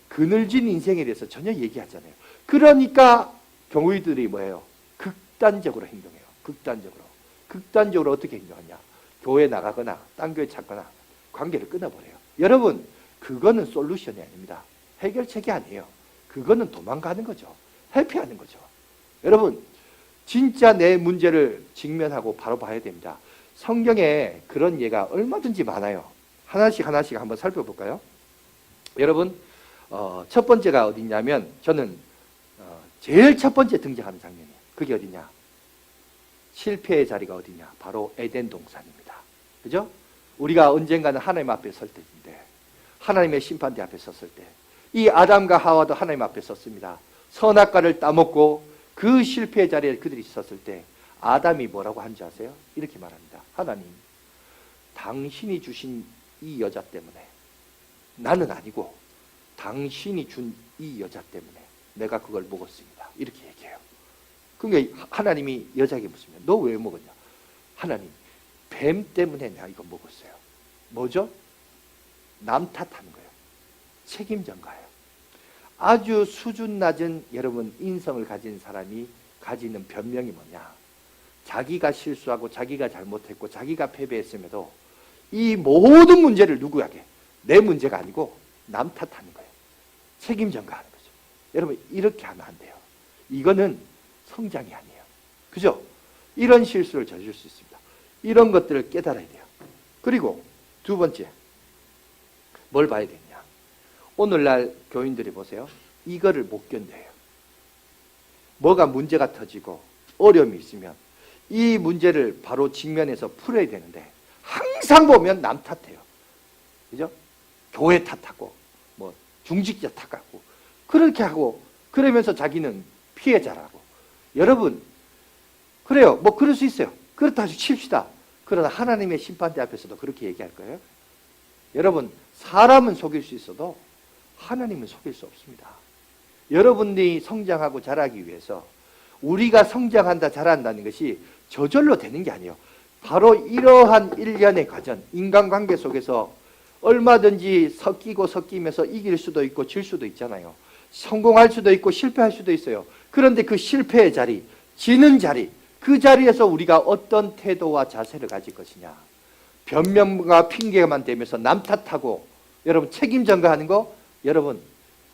그늘진 인생에 대해서 전혀 얘기하잖아요. 그러니까 교우들이 뭐예요? 극단적으로 행동해요. 극단적으로 어떻게 행동하냐? 교회 나가거나 딴 교회 찾거나 관계를 끊어버려요. 여러분, 그거는 솔루션이 아닙니다. 해결책이 아니에요. 그거는 도망가는 거죠. 회피하는 거죠. 여러분, 진짜 내 문제를 직면하고 바로 봐야 됩니다. 성경에 그런 예가 얼마든지 많아요. 하나씩 한번 살펴볼까요? 여러분, 첫 번째가 어디냐면, 저는 제일 첫 번째 등장하는 장면이에요. 그게 어디냐? 실패의 자리가 어디냐? 바로 에덴 동산입니다. 그죠? 우리가 언젠가는 하나님 앞에 설 때인데, 하나님의 심판대 앞에 섰을 때, 이 아담과 하와도 하나님 앞에 섰습니다. 선악과를 따먹고 그 실패의 자리에 그들이 있었을 때 아담이 뭐라고 한지 아세요? 이렇게 말합니다. 하나님, 당신이 주신 이 여자 때문에, 나는 아니고 당신이 준 이 여자 때문에 내가 그걸 먹었습니다. 이렇게 얘기해요. 그러니까 하나님이 여자에게 묻습니다. 너 왜 먹었냐? 하나님, 뱀 때문에 내가 이거 먹었어요. 뭐죠? 남 탓하는 거예요. 책임 전가예요. 아주 수준 낮은 여러분 인성을 가진 사람이 가지는 변명이 뭐냐? 자기가 실수하고 자기가 잘못했고 자기가 패배했음에도 이 모든 문제를 누구에게? 내 문제가 아니고 남 탓하는 거예요. 책임 전가하는 거죠. 여러분, 이렇게 하면 안 돼요. 이거는 성장이 아니에요. 그죠? 이런 실수를 저질 수 있습니다. 이런 것들을 깨달아야 돼요. 그리고 두 번째, 뭘 봐야 되냐? 오늘날 교인들이 보세요. 이거를 못 견뎌요. 뭐가 문제가 터지고 어려움이 있으면 이 문제를 바로 직면해서 풀어야 되는데 항상 보면 남 탓해요. 그죠? 교회 탓하고 뭐 중직자 탓하고 그렇게 하고 그러면서 자기는 피해자라고. 여러분, 그래요. 뭐 그럴 수 있어요. 그렇다 칩시다. 그러나 하나님의 심판대 앞에서도 그렇게 얘기할 거예요. 여러분, 사람은 속일 수 있어도 하나님은 속일 수 없습니다. 여러분들이 성장하고 자라기 위해서 우리가 성장한다 자란다는 것이 저절로 되는 게 아니에요. 바로 이러한 일련의 과정, 인간관계 속에서 얼마든지 섞이면서 이길 수도 있고 질 수도 있잖아요. 성공할 수도 있고 실패할 수도 있어요. 그런데 그 실패의 자리, 지는 자리, 그 자리에서 우리가 어떤 태도와 자세를 가질 것이냐. 변명과 핑계만 대면서 남 탓하고 여러분 책임 전가하는 거, 여러분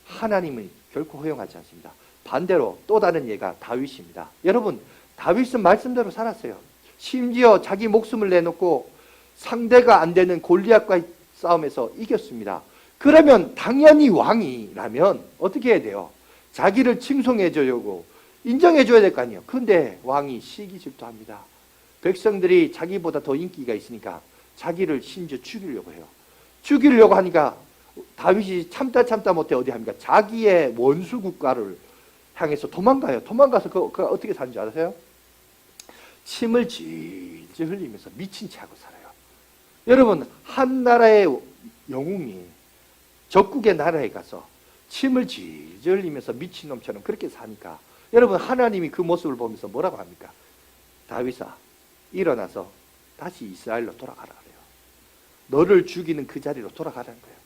하나님은 결코 허용하지 않습니다. 반대로 또 다른 예가 다윗입니다. 여러분 다윗은 말씀대로 살았어요. 심지어 자기 목숨을 내놓고 상대가 안 되는 골리앗과의 싸움에서 이겼습니다. 그러면 당연히 왕이라면 어떻게 해야 돼요? 자기를 칭송해 주려고 인정해 줘야 될 거 아니에요. 근데 왕이 시기 질투합니다. 백성들이 자기보다 더 인기가 있으니까 자기를 심지어 죽이려고 해요. 죽이려고 하니까 다윗이 참다 못해 어디 합니까? 자기의 원수 국가를 향해서 도망가요. 도망가서 그 어떻게 사는지 아세요? 침을 질질 흘리면서 미친 채 하고 살아요. 여러분 한 나라의 영웅이 적국의 나라에 가서 침을 질질 흘리면서 미친놈처럼 그렇게 사니까 여러분 하나님이 그 모습을 보면서 뭐라고 합니까? 다윗아 일어나서 다시 이스라엘로 돌아가라 그래요. 너를 죽이는 그 자리로 돌아가라는 거예요.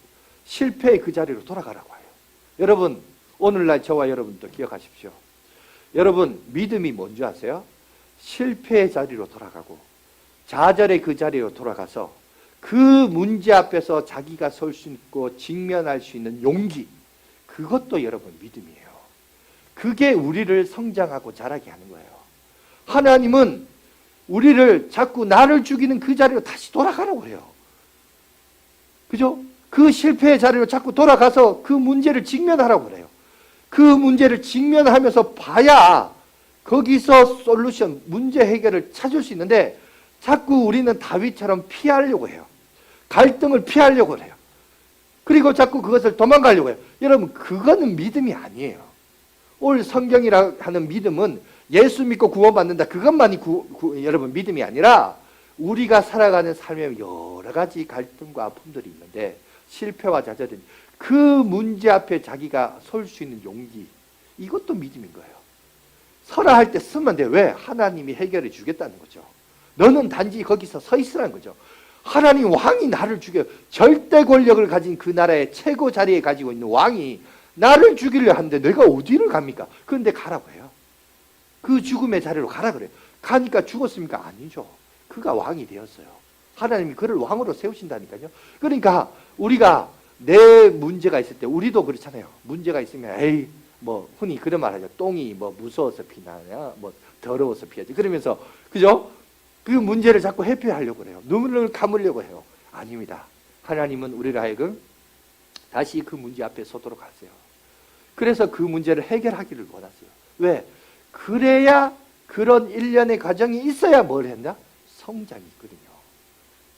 실패의 그 자리로 돌아가라고 해요. 여러분 오늘날 저와 여러분도 기억하십시오. 여러분 믿음이 뭔지 아세요? 실패의 자리로 돌아가고 좌절의 그 자리로 돌아가서 그 문제 앞에서 자기가 설 수 있고 직면할 수 있는 용기, 그것도 여러분 믿음이에요. 그게 우리를 성장하고 자라게 하는 거예요. 하나님은 우리를 자꾸 나를 죽이는 그 자리로 다시 돌아가라고 해요. 그죠? 그 실패의 자리로 자꾸 돌아가서 그 문제를 직면하라고 그래요. 그 문제를 직면하면서 봐야 거기서 솔루션, 문제 해결을 찾을 수 있는데 자꾸 우리는 다윗처럼 피하려고 해요. 갈등을 피하려고 해요. 그리고 자꾸 그것을 도망가려고 해요. 여러분 그거는 믿음이 아니에요. 오늘 성경이라 하는 믿음은 예수 믿고 구원받는다 그것만이 여러분 믿음이 아니라 우리가 살아가는 삶에 여러 가지 갈등과 아픔들이 있는데 실패와 좌절은 그 문제 앞에 자기가 설 수 있는 용기, 이것도 믿음인 거예요. 서라 할 때 쓰면 돼. 왜? 하나님이 해결해 주겠다는 거죠. 너는 단지 거기서 서 있으라는 거죠. 하나님 왕이 나를 죽여, 절대 권력을 가진 그 나라의 최고 자리에 가지고 있는 왕이 나를 죽이려 하는데 내가 어디를 갑니까? 그런데 가라고 해요. 그 죽음의 자리로 가라 그래요. 가니까 죽었습니까? 아니죠. 그가 왕이 되었어요. 하나님이 그를 왕으로 세우신다니까요. 그러니까 우리가 내 문제가 있을 때 우리도 그렇잖아요. 문제가 있으면 에이 뭐 흔히 그런 말 하죠. 똥이 뭐 무서워서 피나냐, 뭐 더러워서 피하지. 그러면서 그죠? 그 문제를 자꾸 회피하려고 그래요. 눈물을 감으려고 해요. 아닙니다. 하나님은 우리를 하여금 다시 그 문제 앞에 서도록 하세요. 그래서 그 문제를 해결하기를 원하세요. 왜? 그래야 그런 일련의 과정이 있어야 뭘 했나? 성장이 있거든요.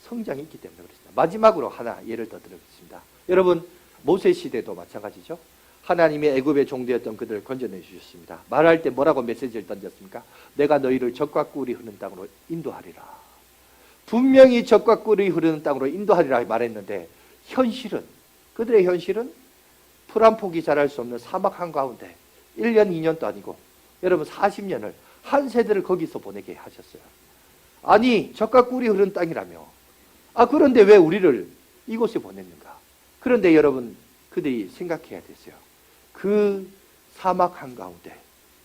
성장이 있기 때문에 그렇습니다. 마지막으로 하나 예를 더 들어보겠습니다. 여러분 모세 시대도 마찬가지죠. 하나님이 애굽의 종되었던 그들을 건져내 주셨습니다. 말할 때 뭐라고 메시지를 던졌습니까? 내가 너희를 젖과 꿀이 흐르는 땅으로 인도하리라. 분명히 젖과 꿀이 흐르는 땅으로 인도하리라 말했는데 현실은, 그들의 현실은 풀 한 폭이 자랄 수 없는 사막 한가운데 1년 2년도 아니고 여러분 40년을 한 세대를 거기서 보내게 하셨어요. 아니 젖과 꿀이 흐르는 땅이라며. 그런데 왜 우리를 이곳에 보냈는가? 그런데 여러분 그들이 생각해야 됐어요. 그 사막 한가운데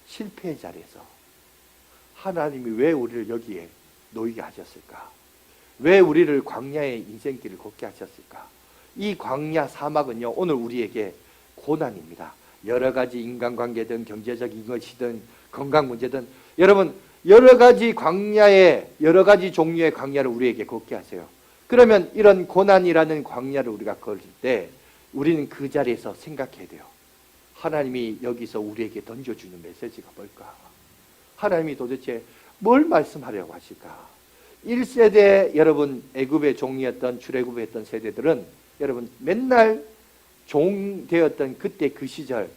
실패의 자리에서 하나님이 왜 우리를 여기에 놓이게 하셨을까? 왜 우리를 광야의 인생길을 걷게 하셨을까? 이 광야 사막은요 오늘 우리에게 고난입니다. 여러 가지 인간관계든 경제적인 것이든 건강 문제든 여러분 여러 가지 광야의 여러 가지 종류의 광야를 우리에게 걷게 하세요. 그러면 이런 고난이라는 광야를 우리가 걸을 때 우리는 그 자리에서 생각해야 돼요. 하나님이 여기서 우리에게 던져주는 메시지가 뭘까? 하나님이 도대체 뭘 말씀하려고 하실까? 1세대 여러분 애굽의 종이었던 출애굽에 했던 세대들은 여러분 맨날 종 되었던 그때 그 시절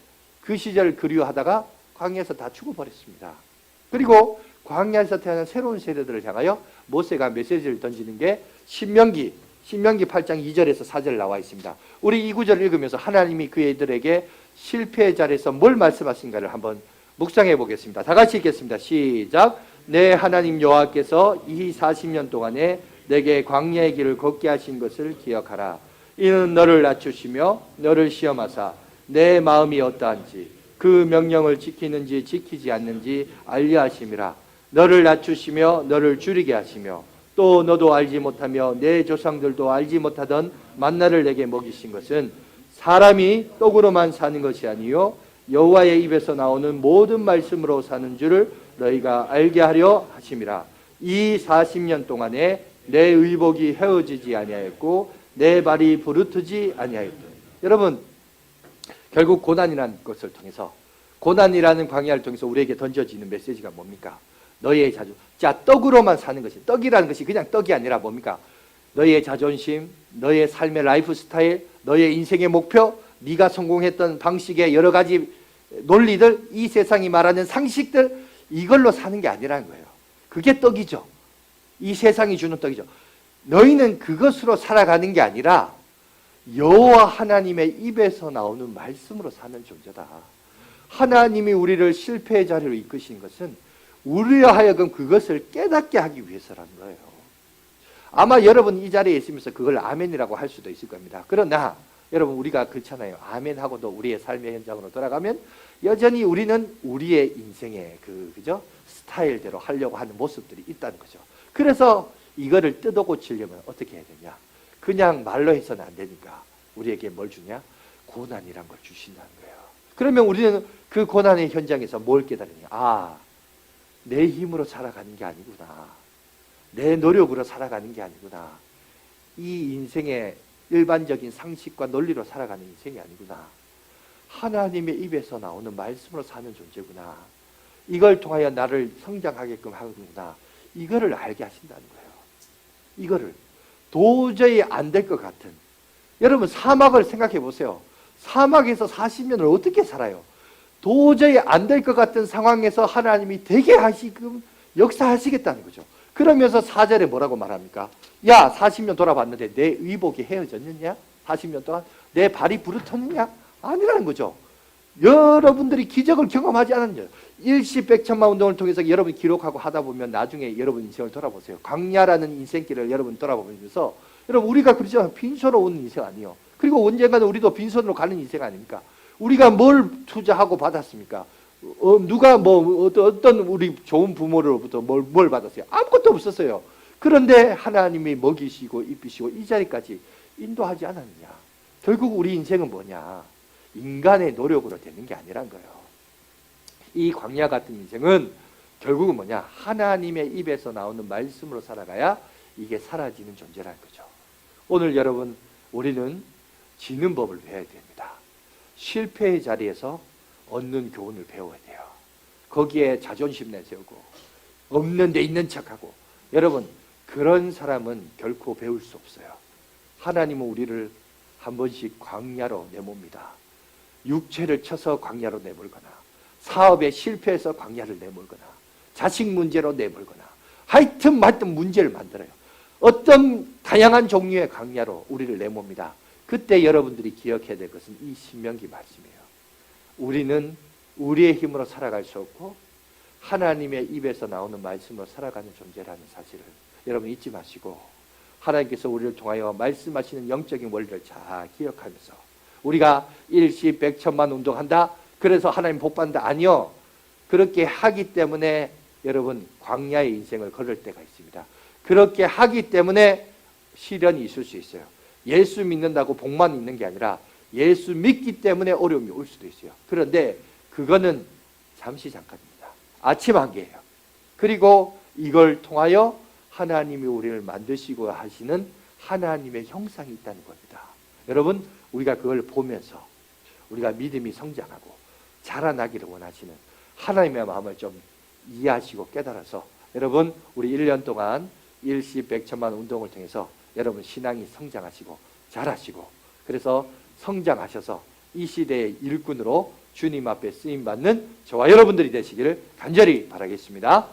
그리워하다가 광야에서 다 죽어버렸습니다. 그리고 광야에서 태어난 새로운 세대들을 향하여 모세가 메시지를 던지는 게 신명기 8장 2절에서 4절 나와 있습니다. 우리 이 구절을 읽으면서 하나님이 그 애들에게 실패의 자리에서 뭘 말씀하신가를 한번 묵상해 보겠습니다. 다 같이 읽겠습니다. 시작. 내 하나님 여호와께서 이 40년 동안에 내게 광야의 길을 걷게 하신 것을 기억하라. 이는 너를 낮추시며 너를 시험하사 내 마음이 어떠한지 그 명령을 지키는지 지키지 않는지 알려 하심이라. 너를 낮추시며 너를 줄이게 하시며 또 너도 알지 못하며 내 조상들도 알지 못하던 만나를 내게 먹이신 것은 사람이 떡으로만 사는 것이 아니요 여호와의 입에서 나오는 모든 말씀으로 사는 줄을 너희가 알게 하려 하심이라. 이 40년 동안에 내 의복이 헤어지지 아니하였고 내 발이 부르트지 아니하였다. 여러분, 결국 고난이라는 것을 통해서, 고난이라는 광야를 통해서 우리에게 던져지는 메시지가 뭡니까? 너희의 자존. 자, 떡으로만 사는 것이, 떡이라는 것이 그냥 떡이 아니라 뭡니까? 너희의 자존심, 너희의 삶의 라이프 스타일, 너희의 인생의 목표, 네가 성공했던 방식의 여러 가지 논리들, 이 세상이 말하는 상식들, 이걸로 사는 게 아니라는 거예요. 그게 떡이죠. 이 세상이 주는 떡이죠. 너희는 그것으로 살아가는 게 아니라 여호와 하나님의 입에서 나오는 말씀으로 사는 존재다. 하나님이 우리를 실패의 자리로 이끄신 것은 우리로 하여금 그것을 깨닫게 하기 위해서라는 거예요. 아마 여러분 이 자리에 있으면서 그걸 아멘이라고 할 수도 있을 겁니다. 그러나 여러분, 우리가 그렇잖아요. 아멘하고도 우리의 삶의 현장으로 돌아가면 여전히 우리는 우리의 인생의 그죠? 스타일대로 하려고 하는 모습들이 있다는 거죠. 그래서 이거를 뜯어 고치려면 어떻게 해야 되냐? 그냥 말로 해서는 안 되니까 우리에게 뭘 주냐? 고난이란 걸 주신다는 거예요. 그러면 우리는 그 고난의 현장에서 뭘 깨달으냐? 아, 내 힘으로 살아가는 게 아니구나. 내 노력으로 살아가는 게 아니구나. 이 인생의 일반적인 상식과 논리로 살아가는 인생이 아니구나. 하나님의 입에서 나오는 말씀으로 사는 존재구나. 이걸 통하여 나를 성장하게끔 하는구나. 이거를 알게 하신다는 거예요. 이거를 도저히 안 될 것 같은, 여러분 사막을 생각해 보세요. 사막에서 40년을 어떻게 살아요? 도저히 안 될 것 같은 상황에서 하나님이 되게 하시금 역사하시겠다는 거죠. 그러면서 4절에 뭐라고 말합니까? 야, 40년 돌아봤는데 내 의복이 헤어졌느냐? 40년 동안 내 발이 부르텄느냐? 아니라는 거죠. 여러분들이 기적을 경험하지 않았냐? 일시백천만 운동을 통해서 여러분이 기록하고 하다 보면 나중에 여러분 인생을 돌아보세요. 광야라는 인생길을 여러분 돌아보면서, 여러분 우리가 그러죠. 빈손으로 오는 인생 아니에요. 그리고 언젠가는 우리도 빈손으로 가는 인생 아닙니까? 우리가 뭘 투자하고 받았습니까? 누가 뭐 어떤 우리 좋은 부모로부터 뭘 받았어요? 아무것도 없었어요. 그런데 하나님이 먹이시고 입히시고 이 자리까지 인도하지 않았느냐? 결국 우리 인생은 뭐냐? 인간의 노력으로 되는 게 아니란 거예요. 이 광야 같은 인생은 결국은 뭐냐? 하나님의 입에서 나오는 말씀으로 살아가야 이게 사라지는 존재라는 거죠. 오늘 여러분, 우리는 지는 법을 배워야 됩니다. 실패의 자리에서 얻는 교훈을 배워야 돼요. 거기에 자존심 내세우고 없는 데 있는 척하고, 여러분 그런 사람은 결코 배울 수 없어요. 하나님은 우리를 한 번씩 광야로 내몹니다. 육체를 쳐서 광야로 내몰거나, 사업에 실패해서 광야를 내몰거나, 자식 문제로 내몰거나, 하여튼 문제를 만들어요. 어떤 다양한 종류의 광야로 우리를 내몹니다. 그때 여러분들이 기억해야 될 것은 이 신명기 말씀이에요. 우리는 우리의 힘으로 살아갈 수 없고 하나님의 입에서 나오는 말씀으로 살아가는 존재라는 사실을 여러분 잊지 마시고, 하나님께서 우리를 통하여 말씀하시는 영적인 원리를 잘 기억하면서, 우리가 일시백천만 운동한다, 그래서 하나님 복 받는다, 아니요. 그렇게 하기 때문에 여러분 광야의 인생을 걸을 때가 있습니다. 그렇게 하기 때문에 시련이 있을 수 있어요. 예수 믿는다고 복만 있는 게 아니라 예수 믿기 때문에 어려움이 올 수도 있어요. 그런데 그거는 잠시 잠깐입니다. 아침 한개예요. 그리고 이걸 통하여 하나님이 우리를 만드시고 하시는 하나님의 형상이 있다는 겁니다. 여러분, 우리가 그걸 보면서 우리가 믿음이 성장하고 자라나기를 원하시는 하나님의 마음을 좀 이해하시고 깨달아서, 여러분 우리 1년 동안 일시백천만 운동을 통해서 여러분 신앙이 성장하시고 자라시고, 그래서 성장하셔서 이 시대의 일꾼으로 주님 앞에 쓰임받는 저와 여러분들이 되시기를 간절히 바라겠습니다.